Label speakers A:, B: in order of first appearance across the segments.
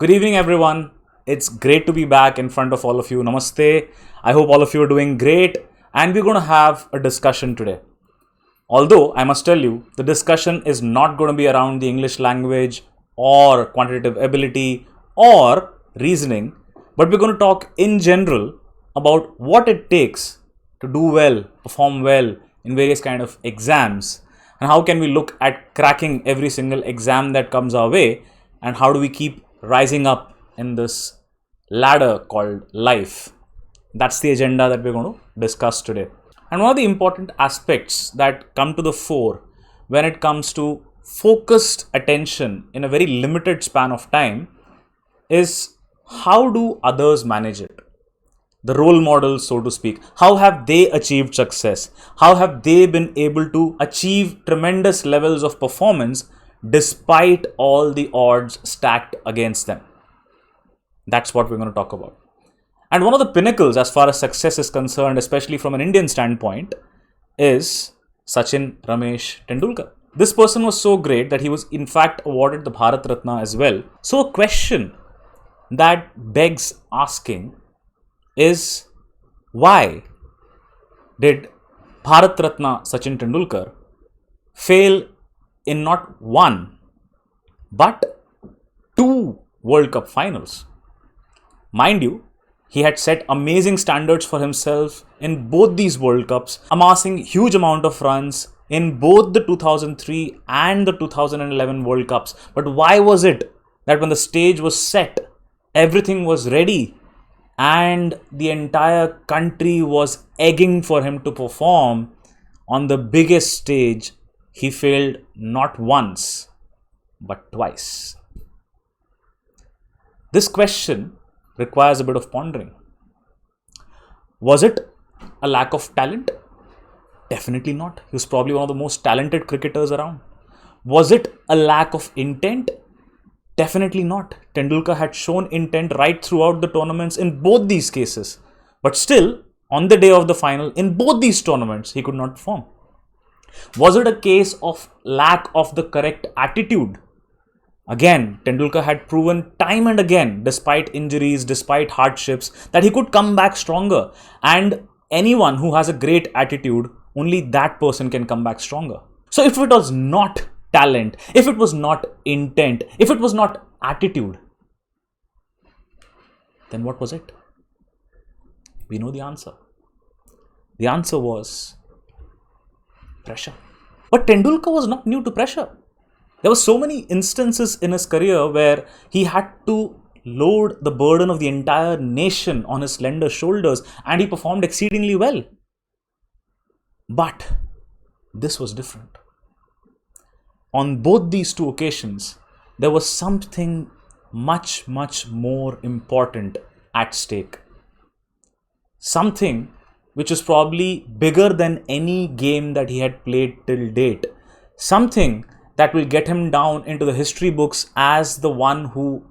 A: Good evening, everyone. It's great to be back in front of all of you. Namaste. I hope all of you are doing great, and we're going to have a discussion today. Although, I must tell you, the discussion is not going to be around the English language or quantitative ability or reasoning, but we're going to talk in general about what it takes to do well, perform well in various kind of exams, and how can we look at cracking every single exam that comes our way, and how do we keep rising up in this ladder called life. That's the agenda that we're going to discuss today. And one of the important aspects that come to the fore when it comes to focused attention in a very limited span of time is how do others manage it? The role models, so to speak. How have they achieved success? How have they been able to achieve tremendous levels of performance despite all the odds stacked against them? That's what we're going to talk about. And one of the pinnacles as far as success is concerned, especially from an Indian standpoint, is Sachin Ramesh Tendulkar. This person was so great that he was in fact awarded the Bharat Ratna as well. So a question that begs asking is, why did Bharat Ratna Sachin Tendulkar fail in not one but two World Cup finals? Mind you, he had set amazing standards for himself in both these World Cups, amassing huge amount of runs in both the 2003 and the 2011 World Cups. But why was it that when the stage was set, everything was ready, and the entire country was egging for him to perform on the biggest stage, he failed not once, but twice? This question requires a bit of pondering. Was it a lack of talent? Definitely not. He was probably one of the most talented cricketers around. Was it a lack of intent? Definitely not. Tendulkar had shown intent right throughout the tournaments in both these cases. But still, on the day of the final, in both these tournaments, he could not perform. Was it a case of lack of the correct attitude? Again, Tendulkar had proven time and again, despite injuries, despite hardships, that he could come back stronger. And anyone who has a great attitude, only that person can come back stronger. So if it was not talent, if it was not intent, if it was not attitude, then what was it? We know the answer. The answer was pressure. But Tendulkar was not new to pressure. There were so many instances in his career where he had to load the burden of the entire nation on his slender shoulders, and he performed exceedingly well. But this was different. On both these two occasions, there was something much more important at stake. Something which is probably bigger than any game that he had played till date. Something that will get him down into the history books as the one who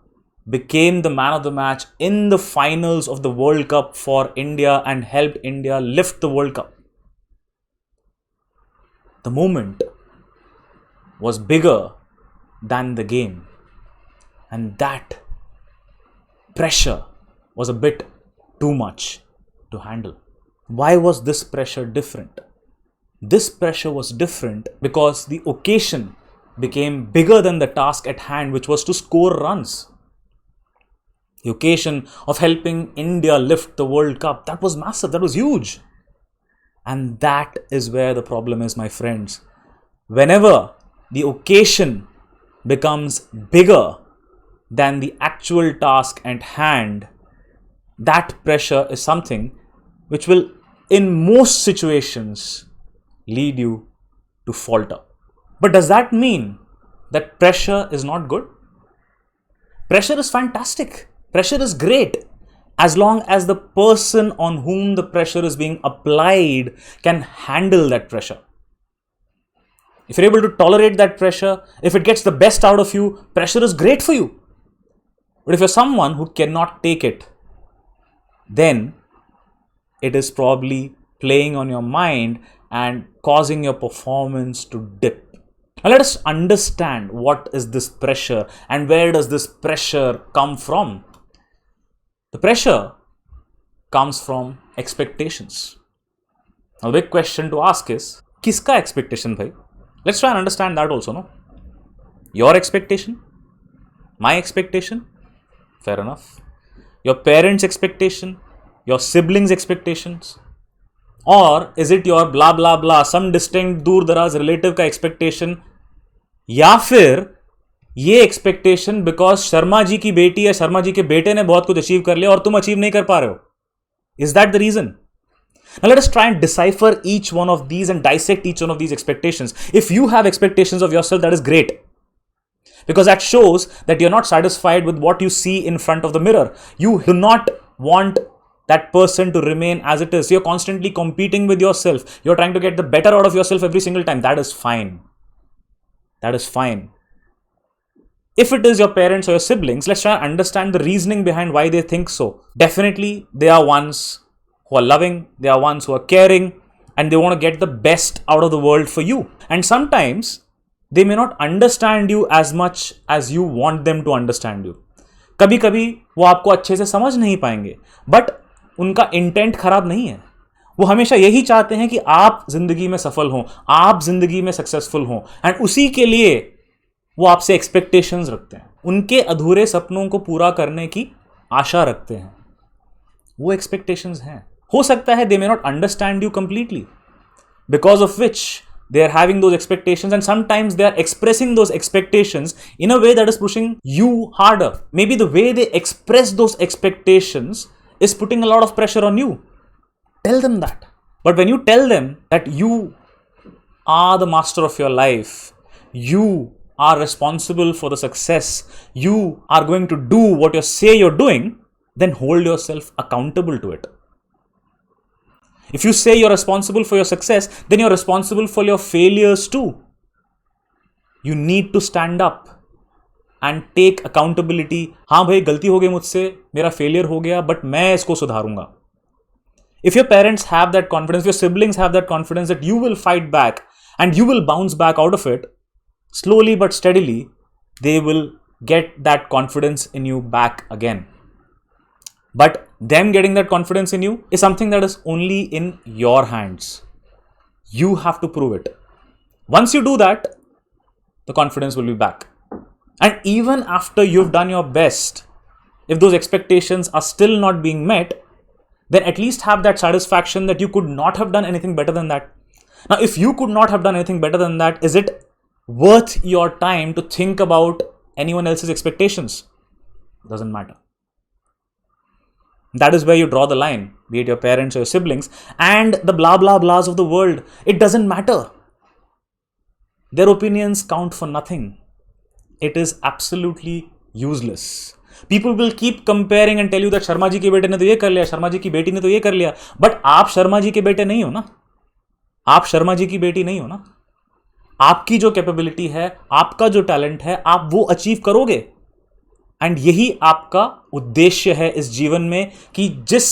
A: became the man of the match in the finals of the World Cup for India and helped India lift the World Cup. The moment was bigger than the game, and that pressure was a bit too much to handle. Why was this pressure different? This pressure was different because the occasion became bigger than the task at hand, which was to score runs. The occasion of helping India lift the World Cup, that was massive, that was huge. And that is where the problem is, my friends. Whenever the occasion becomes bigger than the actual task at hand, that pressure is something which will, in most situations, lead you to falter. But does that mean that pressure is not good? Pressure is fantastic. Pressure is great, as long as the person on whom the pressure is being applied can handle that pressure. If you're able to tolerate that pressure, if it gets the best out of you, pressure is great for you. But if you're someone who cannot take it, then it is probably playing on your mind and causing your performance to dip. Now let us understand what is this pressure and where does this pressure come from. The pressure comes from expectations. Now the big question to ask is, kiska expectation bhai? Let's try and understand that also, no? Your expectation? My expectation? Fair enough. Your parents' expectation? Your siblings' expectations? Or is it your blah blah blah, some distinct दूर दराज relative का expectation? या फिर ये expectation because Sharma ji की बेटी या शर्मा जी के बेटे ने बहुत कुछ अचीव कर लिया और तुम अचीव नहीं कर पा रहे हो? Is that the reason? Now let us try and decipher each one of these and dissect each one of these expectations. If you have expectations of yourself, that is great. Because that shows that you're not satisfied with what you see in front of the mirror. You do not want that person to remain as it is. You're constantly competing with yourself. You're trying to get the better out of yourself every single time. That is fine. That is fine. If it is your parents or your siblings, let's try and understand the reasoning behind why they think so. Definitely, they are ones who are loving, they are ones who are caring, and they want to get the best out of the world for you. And sometimes, they may not understand you as much as you want them to understand you. कभी कभी वो आपको अच्छे से समझ नहीं पाएंगे, but उनका इंटेंट खराब नहीं है. वो हमेशा यही चाहते हैं कि आप जिंदगी में सफल हों, आप जिंदगी में सक्सेसफुल हों, एंड उसी के लिए वो आपसे एक्सपेक्टेशंस रखते हैं. उनके अधूरे सपनों को पूरा करने की आशा रखते हैं. वो एक्सपेक्टेशंस हैं. हो सकता है they may not understand you completely, because of which they are having those expectations, and sometimes they are expressing those expectations in a way that is pushing you harder. Maybe the way they express those expectations is putting a lot of pressure on you. Tell them that. But when you tell them that you are the master of your life, you are responsible for the success, you are going to do what you say you're doing, then hold yourself accountable to it. If you say you're responsible for your success, then you're responsible for your failures too. You need to stand up and take accountability. हाँ भाई, गलती हो गई मुझसे, मेरा failure हो गया, but मैं इसको सुधारूंगा. If your parents have that confidence, if your siblings have that confidence that you will fight back and you will bounce back out of it, slowly but steadily, they will get that confidence in you back again. But them getting that confidence in you is something that is only in your hands. You have to prove it. Once you do that, the confidence will be back. And even after you've done your best, if those expectations are still not being met, then at least have that satisfaction that you could not have done anything better than that. Now, if you could not have done anything better than that, is it worth your time to think about anyone else's expectations? Doesn't matter. That is where you draw the line, be it your parents or your siblings, and the blah blah blahs of the world. It doesn't matter. Their opinions count for nothing. It is absolutely useless. People will keep comparing and tell you that Sharma ji के बेटे ने तो ये कर लिया, शर्मा जी की बेटी ने तो ये कर लिया, बट आप शर्मा जी के बेटे नहीं हो ना, आप शर्मा जी की बेटी नहीं हो ना. आपकी जो कैपेबिलिटी है, आपका जो टैलेंट है, आप वो अचीव करोगे. एंड यही आपका उद्देश्य है इस जीवन में, कि जिस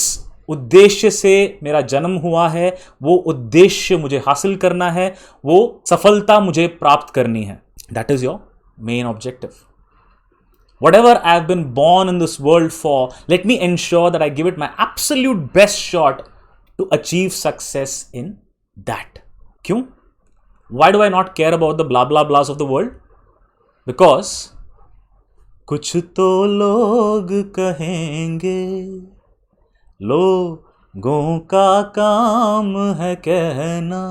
A: उद्देश्य से मेरा जन्म हुआ है, वो उद्देश्य मुझे हासिल करना है, वो सफलता मुझे प्राप्त करनी है. That is your main objective. Whatever I have been born in this world for, let me ensure that I give it my absolute best shot to achieve success in that. क्यों? Why do I not care about the blah blah blahs of the world? Because कुछ तो लोग कहेंगे, लोगों का काम है कहना,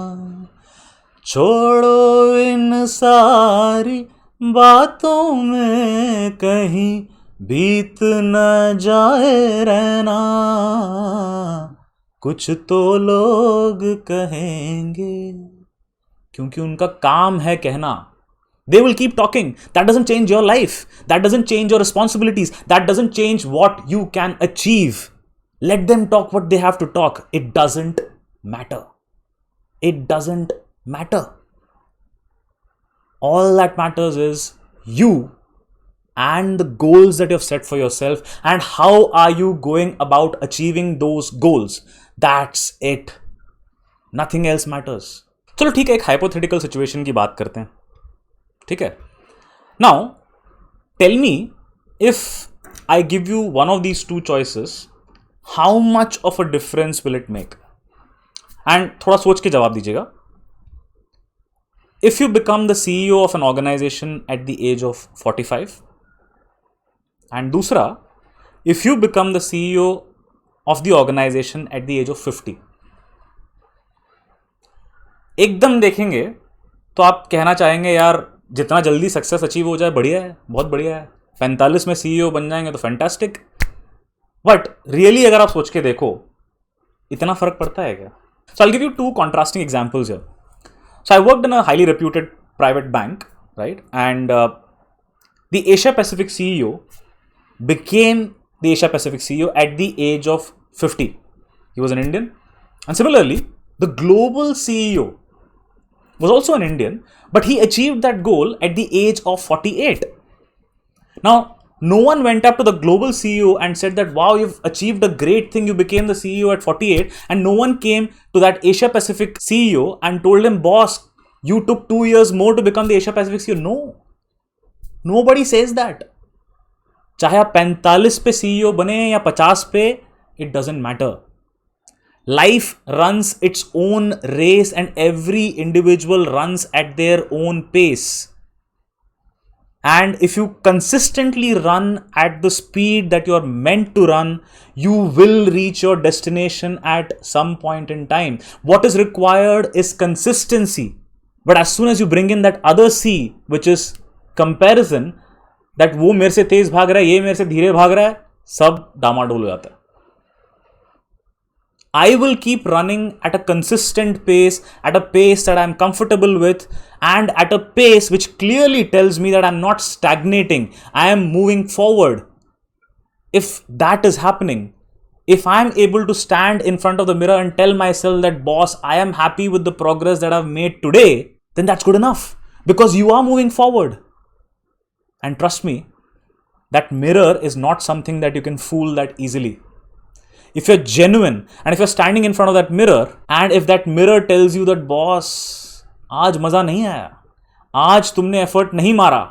A: छोड़ो इन सारी बातों में कहीं बीत न जाए रहना, कुछ तो लोग कहेंगे. क्योंकि उनका काम है कहना. They will keep talking. That doesn't change your life. That doesn't change your responsibilities. That doesn't change what you can achieve. Let them talk what they have to talk. It doesn't matter. It doesn't matter. All that matters is you and the goals that you have set for yourself, and how are you going about achieving those goals. That's it. Nothing else matters. चलो ठीक है, एक hypothetical situation की बात करते हैं. ठीक है. Now tell me, if I give you one of these two choices, how much of a difference will it make? And थोड़ा सोच के जवाब दीजिएगा. If you become the CEO of an organization at the age of 45, and दूसरा, if you become the CEO of the organization at the age of 50, एकदम देखेंगे तो आप कहना चाहेंगे यार जितना जल्दी सक्सेस अचीव हो जाए बढ़िया है, बहुत बढ़िया है. 45 में CEO बन जाएंगे तो फैंटास्टिक. बट रियली अगर आप सोच के देखो, इतना फर्क पड़ता है क्या? So I give you two contrasting examples here. So I worked in a highly reputed private bank, right? And the Asia Pacific CEO became the Asia Pacific CEO at the age of 50. He was an Indian. And similarly, the global CEO was also an Indian, but he achieved that goal at the age of 48. Now, no one went up to the global CEO and said that, wow, you've achieved a great thing, you became the CEO at 48. And no one came to that Asia Pacific CEO and told him, boss, you took 2 years more to become the Asia Pacific CEO. No. Nobody says that. चाहे आप 45 पे CEO बने या 50 पे, it doesn't matter. Life runs its own race and every individual runs at their own pace. And if you consistently run at the speed that you're meant to run, you will reach your destination at some point in time. What is required is consistency. But as soon as you bring in that other C, which is comparison, that वो मेरे से तेज भाग रहा है, ये मेरे से धीरे भाग रहा है, सब डामाडोल हो जाता है. I will keep running at a consistent pace, at a pace that I'm comfortable with, and at a pace which clearly tells me that I'm not stagnating, I am moving forward. If that is happening, if I'm able to stand in front of the mirror and tell myself that, boss, I am happy with the progress that I've made today, then that's good enough, because you are moving forward. And trust me, that mirror is not something that you can fool that easily. If you're genuine and if you're standing in front of that mirror, and if that mirror tells you that, boss, आज मजा नहीं आया, आज तुमने effort नहीं मारा,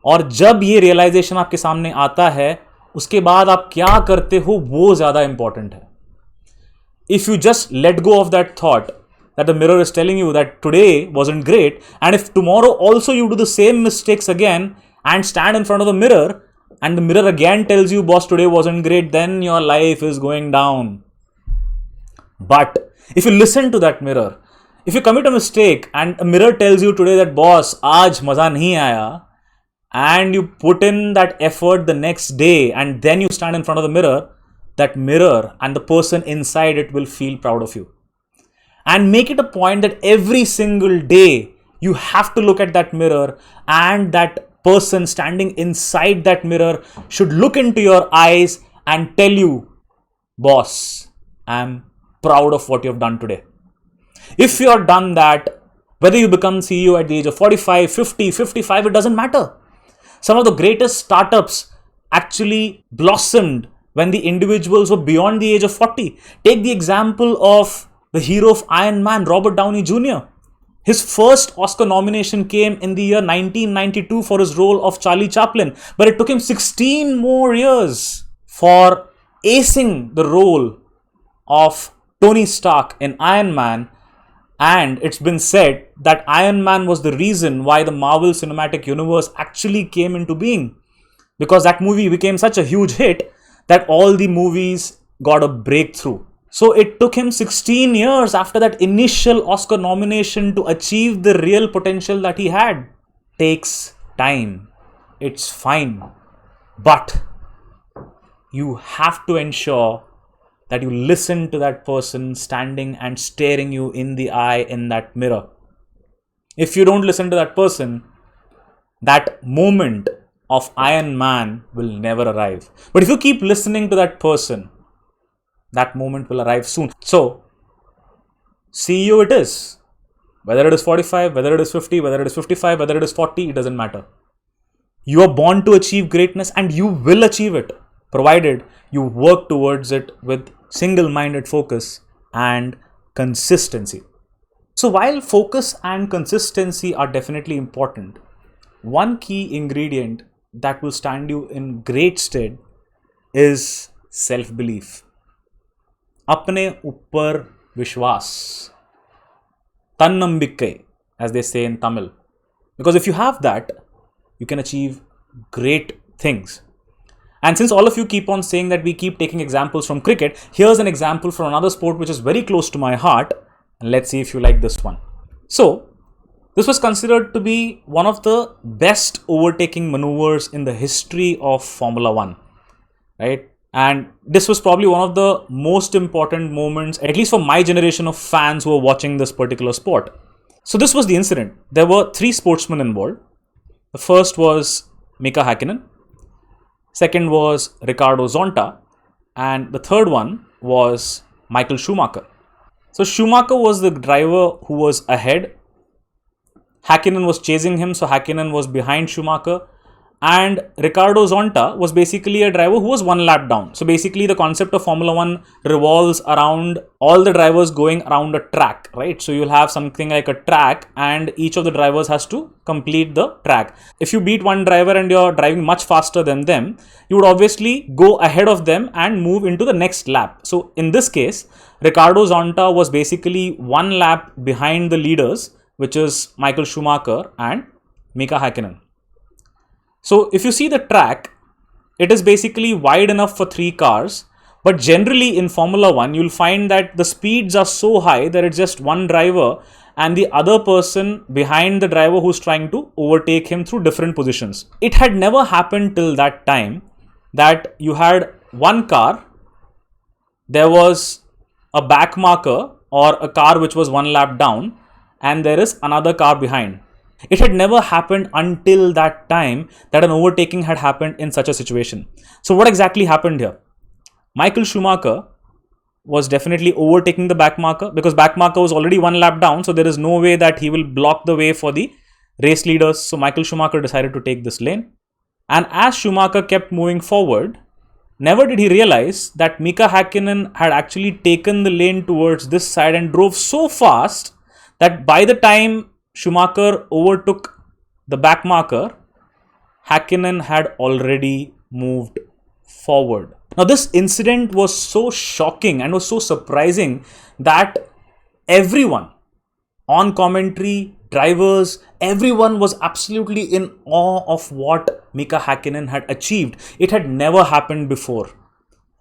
A: और जब ये रियलाइजेशन आपके सामने आता है, उसके बाद आप क्या करते हो वो ज्यादा इंपॉर्टेंट है. If you just let go of that thought that the mirror is telling you that today wasn't great, and if tomorrow also you do the same mistakes again and stand in front of the mirror, and the mirror again tells you, boss, today wasn't great, then your life is going down. But if you listen to that mirror, if you commit a mistake and a mirror tells you today that, boss, aaj maza nahi aaya, and you put in that effort the next day and then you stand in front of the mirror, that mirror and the person inside it will feel proud of you. And make it a point that every single day you have to look at that mirror, and that person standing inside that mirror should look into your eyes and tell you, boss, I'm proud of what you've done today. If you're done that, whether you become CEO at the age of 45, 50, 55, it doesn't matter. Some of the greatest startups actually blossomed when the individuals were beyond the age of 40. Take the example of the hero of Iron Man, Robert Downey Jr. His first Oscar nomination came in the year 1992 for his role of Charlie Chaplin, but it took him 16 more years for acing the role of Tony Stark in Iron Man. And it's been said that Iron Man was the reason why the Marvel Cinematic Universe actually came into being, because that movie became such a huge hit that all the movies got a breakthrough. So it took him 16 years after that initial Oscar nomination to achieve the real potential that he had. Takes time. It's fine. But you have to ensure that you listen to that person standing and staring you in the eye in that mirror. If you don't listen to that person, that moment of Iron Man will never arrive. But if you keep listening to that person, that moment will arrive soon. So, CEO it is. Whether it is 45, whether it is 50, whether it is 55, whether it is 40, it doesn't matter. You are born to achieve greatness and you will achieve it, provided you work towards it with single-minded focus and consistency. So while focus and consistency are definitely important, one key ingredient that will stand you in great stead is self-belief. अपने ऊपर विश्वास, तन्नम्बिक्कै, as they say in Tamil. Because if you have that, you can achieve great things. And since all of you keep on saying that we keep taking examples from cricket, here's an example from another sport which is very close to my heart. And let's see if you like this one. So, this was considered to be one of the best overtaking maneuvers in the history of Formula One, right? And this was probably one of the most important moments, at least for my generation of fans who are watching this particular sport. So this was the incident. There were 3 sportsmen involved. The first was Mika Häkkinen, second was Ricardo Zonta, and the third one was Michael Schumacher. So Schumacher was the driver who was ahead. Häkkinen was chasing him, so Häkkinen was behind Schumacher. And Ricardo Zonta was basically a driver who was 1 lap down. So basically the concept of Formula 1 revolves around all the drivers going around a track, right? So you'll have something like a track and each of the drivers has to complete the track. If you beat one driver and you're driving much faster than them, you would obviously go ahead of them and move into the next lap. So in this case, Ricardo Zonta was basically 1 lap behind the leaders, which is Michael Schumacher and Mika Häkkinen. So if you see the track, it is basically wide enough for 3 cars. But generally in Formula 1, you'll find that the speeds are so high that it's just one driver and the other person behind the driver who's trying to overtake him through different positions. It had never happened till that time that you had one car, there was a back marker or a car which was 1 lap down, and there is another car behind. It had never happened until that time that an overtaking had happened in such a situation. So what exactly happened here? Michael Schumacher was definitely overtaking the back marker because back marker was already 1 lap down. So there is no way that he will block the way for the race leaders. So Michael Schumacher decided to take this lane. And as Schumacher kept moving forward, never did he realize that Mika Häkkinen had actually taken the lane towards this side and drove so fast that by the time Schumacher overtook the back marker, Häkkinen had already moved forward. Now this incident was so shocking and was so surprising that everyone on commentary, drivers, everyone was absolutely in awe of what Mika Häkkinen had achieved. It had never happened before.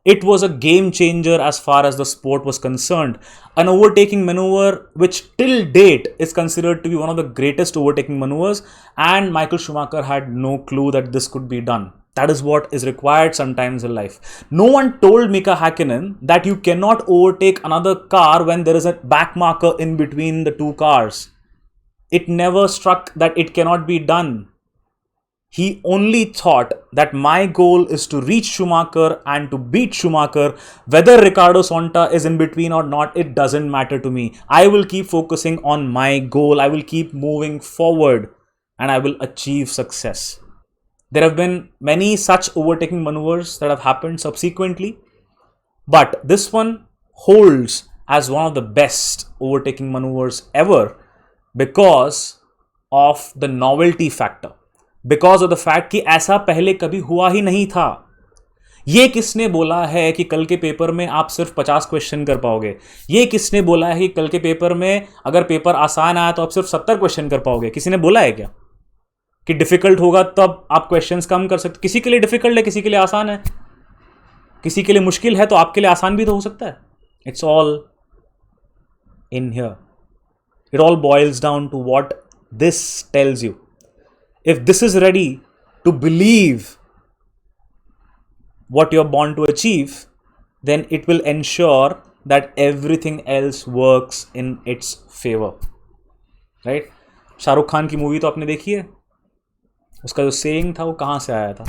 A: It was a game changer as far as the sport was concerned. An overtaking maneuver which till date is considered to be one of the greatest overtaking maneuvers, and Michael Schumacher had no clue that this could be done. That is what is required sometimes in life. No one told Mika Häkkinen that you cannot overtake another car when there is a back marker in between the 2 cars. It never struck that it cannot be done. He only thought that my goal is to reach Schumacher and to beat Schumacher. Whether Ricardo Zonta is in between or not, it doesn't matter to me. I will keep focusing on my goal. I will keep moving forward and I will achieve success. There have been many such overtaking maneuvers that have happened subsequently, but this one holds as one of the best overtaking maneuvers ever because of the novelty factor. Because of the fact कि ऐसा पहले कभी हुआ ही नहीं था. ये किसने बोला है कि कल के पेपर में आप सिर्फ 50 क्वेश्चन कर पाओगे? ये किसने बोला है कि कल के पेपर में अगर पेपर आसान आया तो आप सिर्फ 70 क्वेश्चन कर पाओगे? किसी ने बोला है क्या कि डिफिकल्ट होगा तब आप क्वेश्चंस कम कर सकते? किसी के लिए डिफिकल्ट है, किसी के लिए आसान है, किसी के लिए मुश्किल है, तो आपके लिए आसान भी तो हो सकता है. It's all in here. It all boils down to what this tells you. If this is ready to believe what you're born to achieve, then it will ensure that everything else works in its favor. Right? Shahrukh Khan की movie तो आपने देखी है. उसका जो saying था वो कहाँ से आया था?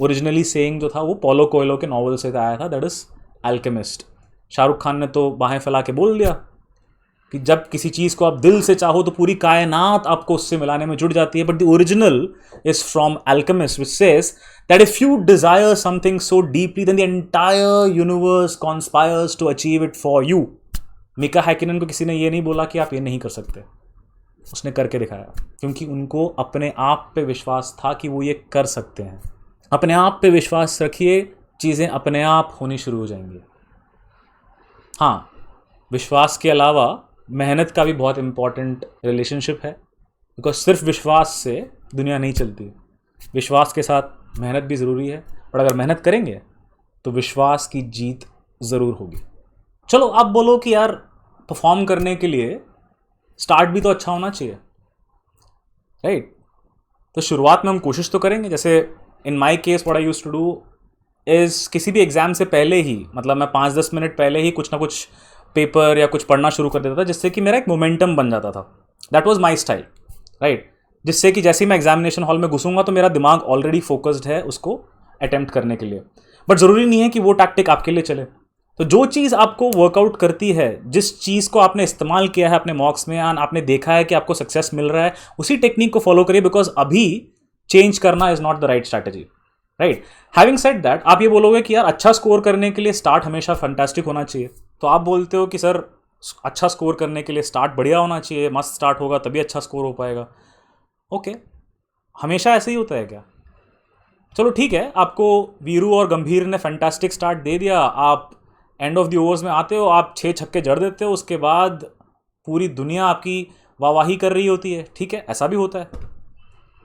A: ओरिजिनली सेइंग जो था वो पोलो कोएलो के नॉवल से आया था, that is alchemist. Shahrukh Khan ने तो बाहें फैला के बोल दिया कि जब किसी चीज़ को आप दिल से चाहो तो पूरी कायनात आपको उससे मिलाने में जुड़ जाती है. But the original is from Alchemist which says that if you desire something so deeply then the entire universe conspires to achieve it for you. Mika Hakkinen को किसी ने ये नहीं बोला कि आप ये नहीं कर सकते. उसने करके दिखाया, क्योंकि उनको अपने आप पे विश्वास था कि वो ये कर सकते हैं। अपने आप पे विश्वास रखिए, चीज़ें अपने आप होनी शुरू हो जाएंगी। हाँ, विश्वास के अलावा मेहनत का भी बहुत इंपॉर्टेंट रिलेशनशिप है, बिकॉज सिर्फ विश्वास से दुनिया नहीं चलती। विश्वास के साथ मेहनत भी ज़रूरी है, और अगर मेहनत करेंगे तो विश्वास की जीत ज़रूर होगी। चलो आप बोलो कि यार परफॉर्म करने के लिए स्टार्ट भी तो अच्छा होना चाहिए, राइट? तो शुरुआत में हम कोशिश तो करेंगे। जैसे in my case what I used to do is, किसी भी एग्ज़ाम से पहले ही, मतलब मैं 5-10 मिनट पहले ही कुछ ना कुछ पेपर या कुछ पढ़ना शुरू कर देता था, जिससे कि मेरा एक मोमेंटम बन जाता था। That was my style, right? जिससे कि जैसे ही मैं एग्जामिनेशन हॉल में घुसूंगा तो मेरा दिमाग ऑलरेडी फोकस्ड है उसको अटेम्प्ट करने के लिए। बट ज़रूरी नहीं है कि वो टैक्टिक आपके लिए चले। तो जो चीज़ आपको वर्कआउट करती है, जिस चीज़ को आपने इस्तेमाल किया है अपने मॉक्स में, और आपने देखा है कि आपको सक्सेस मिल रहा है, उसी टेक्निक को फॉलो करिए, बिकॉज अभी चेंज करना is not the right strategy, right? Having said that, आप ये बोलोगे कि यार अच्छा स्कोर करने के लिए स्टार्ट हमेशा फैंटास्टिक होना चाहिए। तो आप बोलते हो कि सर अच्छा स्कोर करने के लिए स्टार्ट बढ़िया होना चाहिए, मस्त स्टार्ट होगा तभी अच्छा स्कोर हो पाएगा। ओके, हमेशा ऐसे ही होता है क्या? चलो ठीक है, आपको वीरू और गंभीर ने फैंटास्टिक स्टार्ट दे दिया, आप एंड ऑफ द ओवर्स में आते हो, आप 6 छक्के जड़ देते हो, उसके बाद पूरी दुनिया आपकी वाहवाही कर रही होती है। ठीक है, ऐसा भी होता है,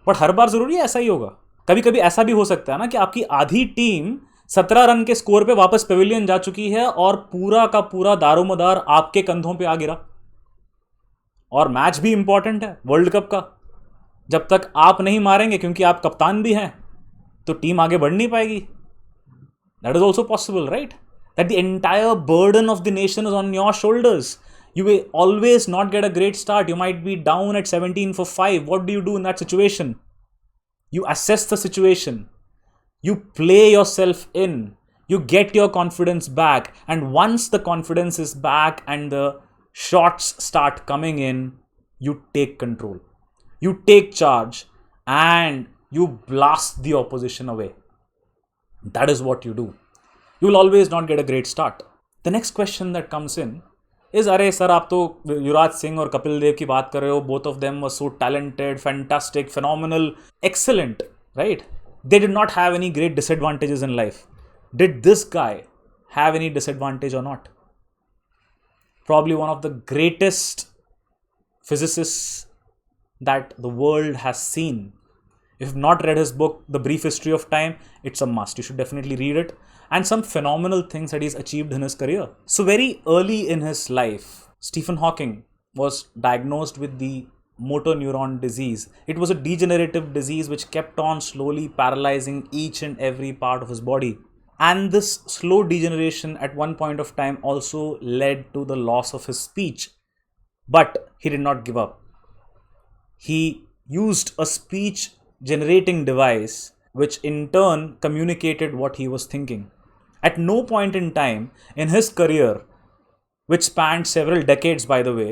A: बट हर बार ज़रूरी है ऐसा ही होगा? कभी कभी ऐसा भी हो सकता है ना कि आपकी आधी टीम 17 रन के स्कोर पे वापस पेविलियन जा चुकी है और पूरा का पूरा दारोमदार आपके कंधों पे आ गिरा, और मैच भी इंपॉर्टेंट है वर्ल्ड कप का। जब तक आप नहीं मारेंगे, क्योंकि आप कप्तान भी हैं, तो टीम आगे बढ़ नहीं पाएगी। That is also possible, right? That the entire burden of the nation is on your shoulders. You will always not get a great start. You might be down at 17 for 5. What do you do in that situation? You assess the situation. You play yourself in. You get your confidence back. And once the confidence is back and the shots start coming in, you take control. You take charge and you blast the opposition away. That is what you do. You will always not get a great start. The next question that comes in is, अरे sir आप तो युवराज सिंह और कपिल देव की बात कर रहे हो, both of them were so talented, fantastic, phenomenal, excellent, right? They did not have any great disadvantages in life. Did this guy have any disadvantage or not? Probably one of the greatest physicists that the world has seen. If you've not read his book, The Brief History of Time, it's a must. You should definitely read it. And some phenomenal things that he's achieved in his career. So very early in his life, Stephen Hawking was diagnosed with the motor neuron disease. It was a degenerative disease which kept on slowly paralyzing each and every part of his body. And this slow degeneration at one point of time also led to the loss of his speech. But he did not give up. He used a speech generating device which in turn communicated what he was thinking. At no point in time in his career, which spanned several decades by the way,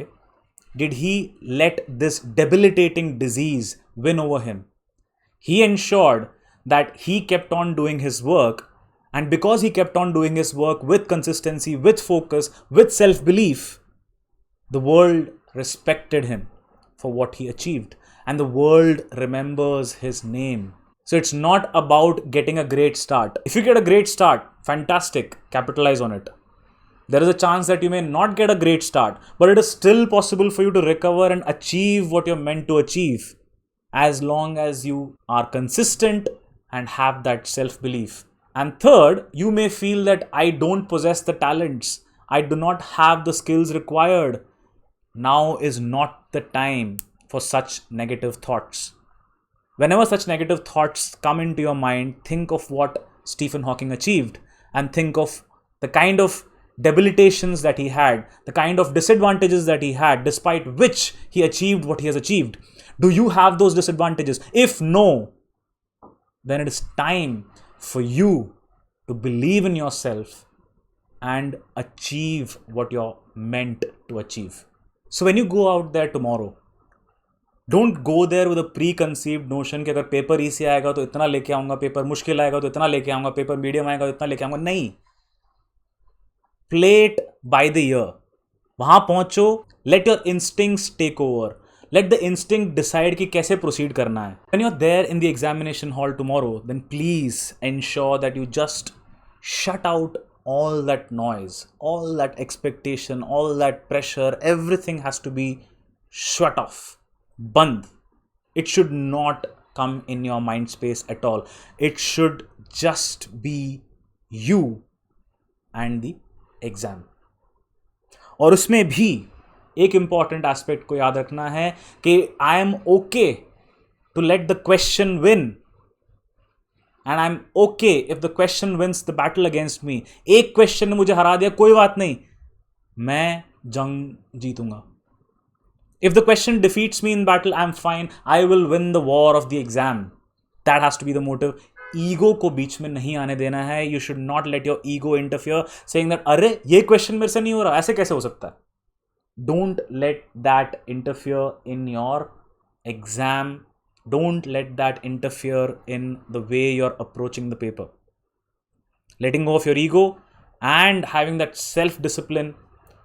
A: did he let this debilitating disease win over him. He ensured that he kept on doing his work, and because he kept on doing his work with consistency, with focus, with self-belief, the world respected him for what he achieved, and the world remembers his name. So it's not about getting a great start. If you get a great start, fantastic, capitalize on it. There is a chance that you may not get a great start, but it is still possible for you to recover and achieve what you're meant to achieve, as long as you are consistent and have that self-belief. And third, you may feel that I don't possess the talents, I do not have the skills required. Now is not the time for such negative thoughts. Whenever such negative thoughts come into your mind, think of what Stephen Hawking achieved, and think of the kind of debilitations that he had, the kind of disadvantages that he had, despite which he achieved what he has achieved. Do you have those disadvantages? If no, then it is time for you to believe in yourself and achieve what you're meant to achieve. So when you go out there tomorrow, don't go there with a preconceived notion कि अगर paper easy आएगा तो इतना लेके आऊंगा, paper मुश्किल आएगा तो इतना लेके आऊंगा, पेपर मीडियम आएगा तो इतना लेके आऊंगा। नहीं, play it by the ear. वहां पहुंचो, let your instincts take over, Let the instinct decide कि कैसे proceed करना है. When you're there in the examination hall tomorrow, then please ensure that you just shut out all that noise, all that expectation, all that pressure. Everything has to be shut off. Band. It should not come in your mind space at all. It should just be you and the exam. और उसमें भी एक important aspect को याद रखना है कि I am okay to let the question win and I am okay if the question wins the battle against me. एक क्वेश्चन ने मुझे हरा दिया, कोई बात नहीं, मैं जंग जीतूंगा. If the question defeats me in battle, I'm fine. I will win the war of the exam. That has to be the motive. Ego को बीच में नहीं आने देना है. You should not let your ego interfere, saying that अरे ये question मेरे से नहीं हो रहा, ऐसे कैसे हो सकता है? Don't let that interfere in your exam. Don't let that interfere in the way you're approaching the paper. Letting go of your ego and having that self-discipline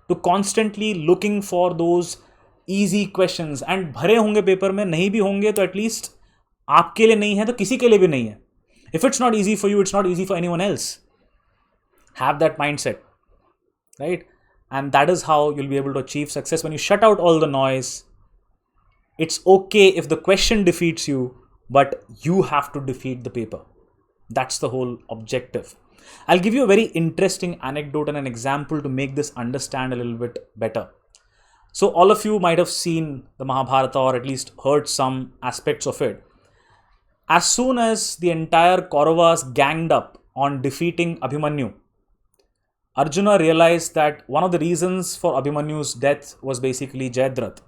A: to constantly looking for those easy questions. And भरे होंगे paper में, नहीं भी होंगे तो at least आपके लिए नहीं है तो किसी के लिए भी नहीं है. If it's not easy for you, it's not easy for anyone else. Have that mindset, right? And that is how you'll be able to achieve success. When you shut out all the noise, it's okay if the question defeats you, but you have to defeat the paper. That's the whole objective. I'll give you a very interesting anecdote and an example to make this understand a little bit better. So all of you might have seen the Mahabharata or at least heard some aspects of it. As soon as the entire Kauravas ganged up on defeating Abhimanyu, Arjuna realized that one of the reasons for Abhimanyu's death was basically Jayadratha.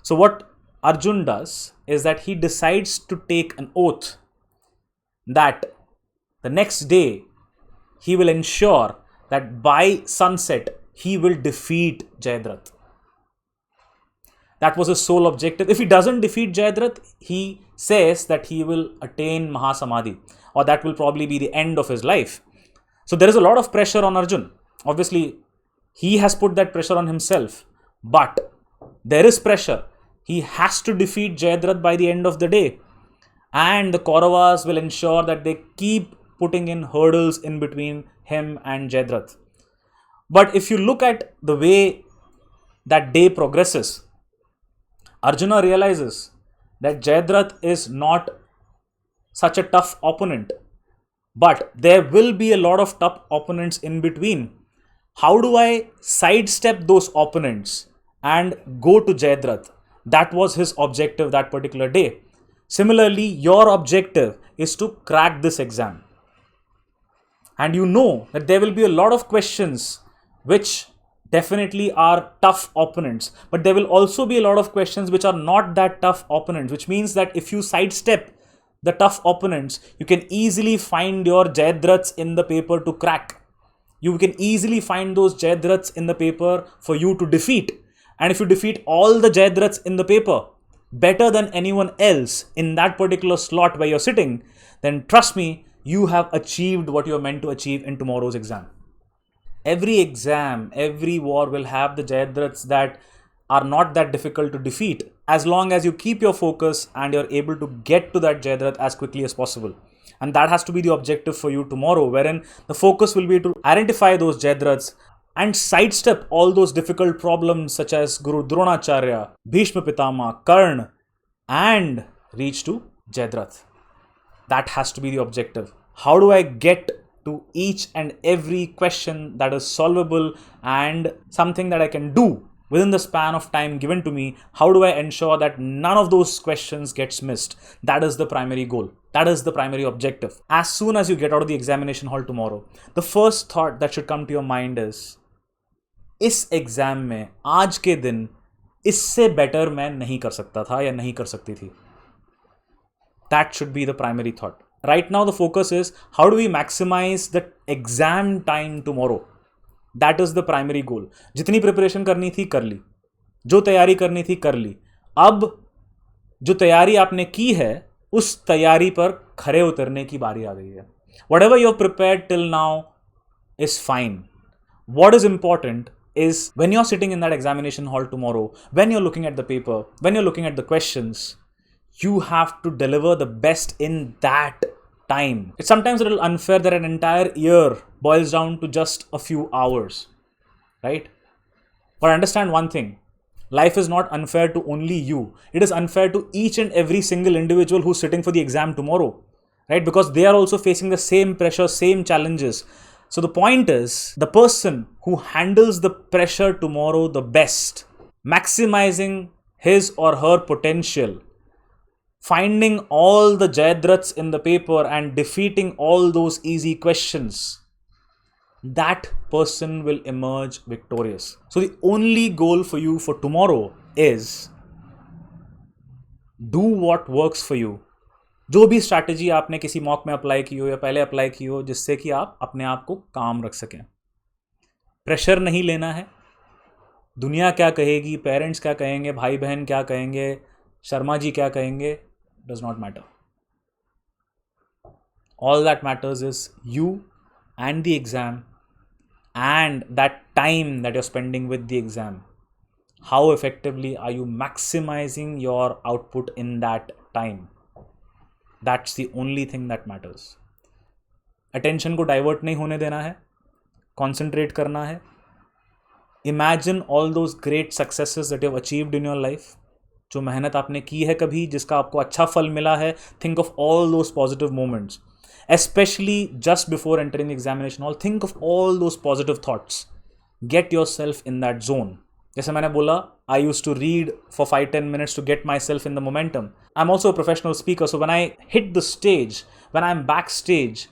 A: So what Arjun does is that he decides to take an oath that the next day he will ensure that by sunset he will defeat Jayadratha. That was his sole objective. If he doesn't defeat Jayadratha, he says that he will attain Mahasamadhi, or that will probably be the end of his life. So there is a lot of pressure on Arjun. Obviously, he has put that pressure on himself, but there is pressure. He has to defeat Jayadratha by the end of the day. And the Kauravas will ensure that they keep putting in hurdles in between him and Jayadratha. But if you look at the way that day progresses, Arjuna realizes that Jayadratha is not such a tough opponent, but there will be a lot of tough opponents in between. How do I sidestep those opponents and go to Jayadratha? That was his objective that particular day. Similarly, your objective is to crack this exam. And you know that there will be a lot of questions which definitely are tough opponents, but there will also be a lot of questions which are not that tough opponents, which means that if you sidestep the tough opponents, you can easily find your Jayadraths in the paper to crack. You can easily find those Jayadraths in the paper for you to defeat. And if you defeat all the Jayadraths in the paper better than anyone else in that particular slot where you're sitting, then trust me, you have achieved what you're meant to achieve in tomorrow's exam. Every exam, every war will have the Jayadraths that are not that difficult to defeat, as long as you keep your focus and you're able to get to that Jayadrath as quickly as possible. And that has to be the objective for you tomorrow, wherein the focus will be to identify those Jayadraths and sidestep all those difficult problems such as Guru Dronacharya, Bhishma Pitama, Karna, and reach to Jayadrath. That has to be the objective. How do I get to each and every question that is solvable and something that I can do within the span of time given to me? How do I ensure that none of those questions gets missed? That is the primary goal. That is the primary objective. As soon as you get out of the examination hall tomorrow, the first thought that should come to your mind is, इस exam में आज के दिन इससे better मैं नहीं कर सकता था या नहीं कर सकती थी. That should be the primary thought. Right now the focus is how do we maximize the exam time tomorrow. That is the primary goal. जितनी प्रिपरेशन करनी थी कर ली, जो तैयारी करनी थी कर ली. अब जो तैयारी आपने की है उस तैयारी पर खरे उतरने की बारी आ गई है. Whatever you have prepared till now is fine. What is important is when you're sitting in that examination hall tomorrow, when you're looking at the paper, when you're looking at the questions, you have to deliver the best in that time. It's sometimes a little unfair that an entire year boils down to just a few hours, right? But understand one thing. Life is not unfair to only you. It is unfair to each and every single individual who's sitting for the exam tomorrow, right? Because they are also facing the same pressure, same challenges. So the point is, the person who handles the pressure tomorrow the best, maximizing his or her potential, finding all the Jayadraths in the paper and defeating all those easy questions, that person will emerge victorious. So the only goal for you for tomorrow is do what works for you. जो भी strategy आपने किसी mock में apply की हो या पहले apply की हो, जिससे कि आप अपने आप को काम रख सकें. प्रेशर नहीं लेना है. दुनिया क्या कहेगी, पेरेंट्स क्या कहेंगे, भाई बहन क्या कहेंगे, शर्मा जी क्या कहेंगे, does not matter. All that matters is you and the exam and that time that you're spending with the exam. How effectively are you maximizing your output in that time? That's the only thing that matters. Attention को divert नहीं होने देना है. Concentrate करना है. Imagine all those great successes that you have achieved in your life. जो मेहनत आपने की है कभी, जिसका आपको अच्छा फल मिला है. Think of all those positive moments. Especially just before entering the examination hall, think of all those positive thoughts. Get yourself in that zone. जैसे मैंने बोला, I used to read for 5-10 minutes to get myself in the momentum. I'm also a professional speaker, so when I hit the stage, when I'm backstage,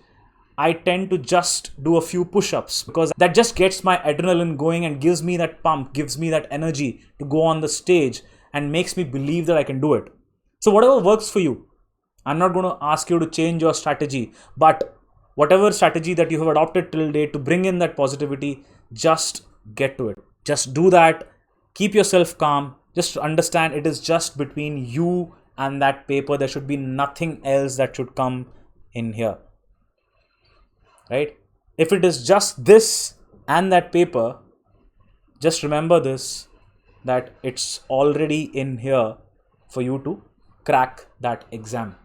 A: I tend to just do a few push-ups because that just gets my adrenaline going and gives me that pump, gives me that energy to go on the stage and makes me believe that I can do it. So whatever works for you. I'm not going to ask you to change your strategy, but whatever strategy that you have adopted till date to bring in that positivity, just get to it. Just do that. Keep yourself calm. Just understand it is just between you and that paper. There should be nothing else that should come in here. Right? If it is just this and that paper, just remember this, that it's already in here for you to crack that exam.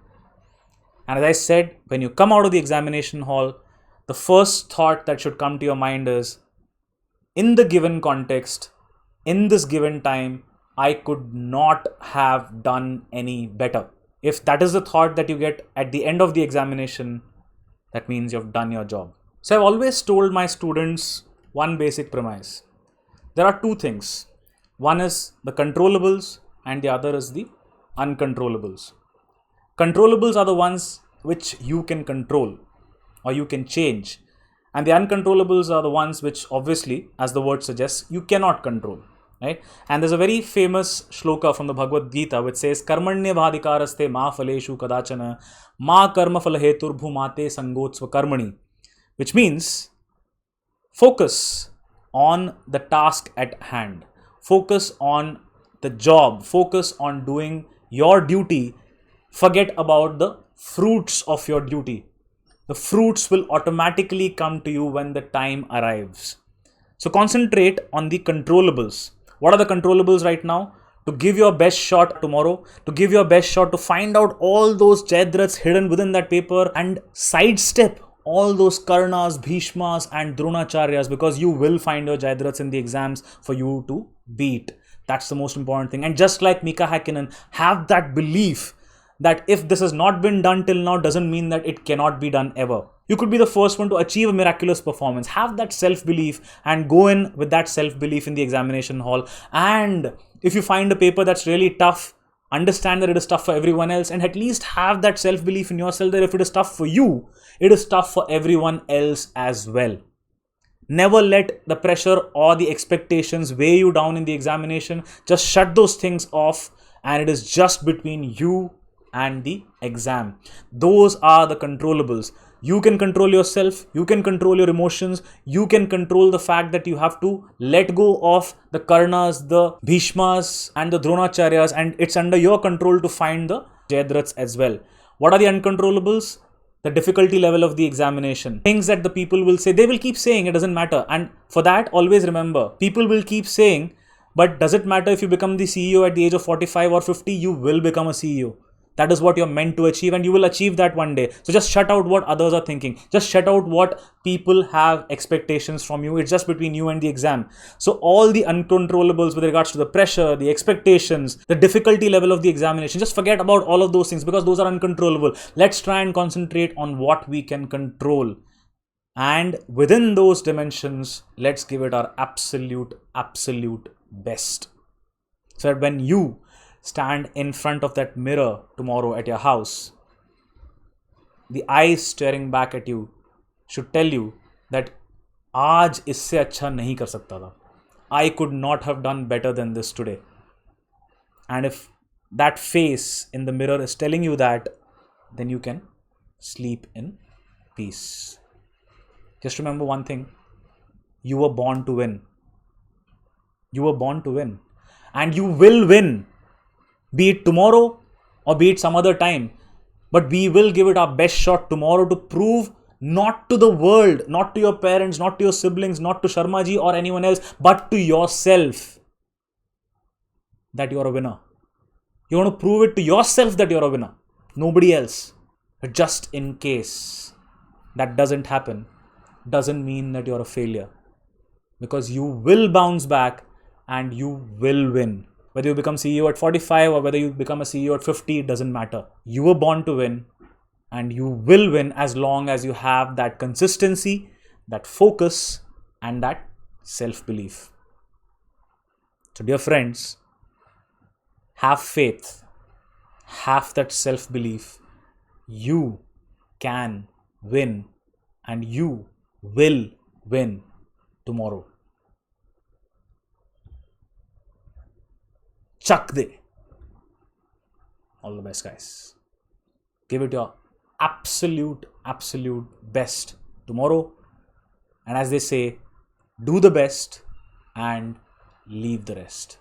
A: And as I said, when you come out of the examination hall, the first thought that should come to your mind is, in the given context, in this given time, I could not have done any better. If that is the thought that you get at the end of the examination, that means you've done your job. So I've always told my students one basic premise. There are two things. One is the controllables and the other is the uncontrollables. Controllables are the ones which you can control or you can change. And the uncontrollables are the ones which obviously, as the word suggests, you cannot control. Right? And there's a very famous shloka from the Bhagavad Gita which says, Karmanya bhadikaraste ma phaleshu kadachana ma karma phalahetur bhumate sangotsva karmani. Which means, focus on the task at hand. Focus on the job. Focus on doing your duty. Forget about the fruits of your duty. The fruits will automatically come to you when the time arrives. So concentrate on the controllables. What are the controllables right now? To give your best shot tomorrow, to give your best shot to find out all those Jayadraths hidden within that paper and sidestep all those Karnas, Bhishmas and Dronacharyas, because you will find your Jayadraths in the exams for you to beat. That's the most important thing. And just like Mika Häkkinen, have that belief that if this has not been done till now doesn't mean that it cannot be done ever. You could be the first one to achieve a miraculous performance. Have that self-belief and go in with that self-belief in the examination hall. And if you find a paper that's really tough, understand that it is tough for everyone else and at least have that self-belief in yourself that if it is tough for you, it is tough for everyone else as well. Never let the pressure or the expectations weigh you down in the examination. Just shut those things off and it is just between you and the exam. Those are the controllables. You can control yourself, you can control your emotions, you can control the fact that you have to let go of the Karnas, the Bhishmas and the Dronacharyas, and it's under your control to find the Jayadraths as well. What are the uncontrollables? the difficulty level of the examination, things that the people will say, they will keep saying, it doesn't matter. And for that, always remember, people will keep saying, but does it matter if you become the CEO at the age of 45 or 50? You will become a CEO. That is what you're meant to achieve, and you will achieve that one day. So just shut out what others are thinking. Just shut out what people have expectations from you. It's just between you and the exam. So all the uncontrollables with regards to the pressure, the expectations, the difficulty level of the examination, just forget about all of those things because those are uncontrollable. Let's try and concentrate on what we can control. And within those dimensions, let's give it our absolute best. So that when you stand in front of that mirror tomorrow at your house, the eyes staring back at you should tell you that आज इससे अच्छा नहीं कर सकता था. I could not have done better than this today. And if that face in the mirror is telling you that, then you can sleep in peace. Just remember one thing. You were born to win. You were born to win. And you will win. Be it tomorrow or be it some other time. But we will give it our best shot tomorrow to prove not to the world, not to your parents, not to your siblings, not to Sharma ji or anyone else, but to yourself that you're a winner. You want to prove it to yourself that you're a winner. Nobody else. But just in case that doesn't happen, doesn't mean that you're a failure. Because you will bounce back and you will win. Whether you become CEO at 45 or whether you become a CEO at 50, it doesn't matter. You were born to win and you will win as long as you have that consistency, that focus, and that self-belief. So dear friends, have faith, have that self-belief. You can win and you will win tomorrow. Chak de. All the best, guys. Give it your absolute best tomorrow. And as they say, do the best and leave the rest.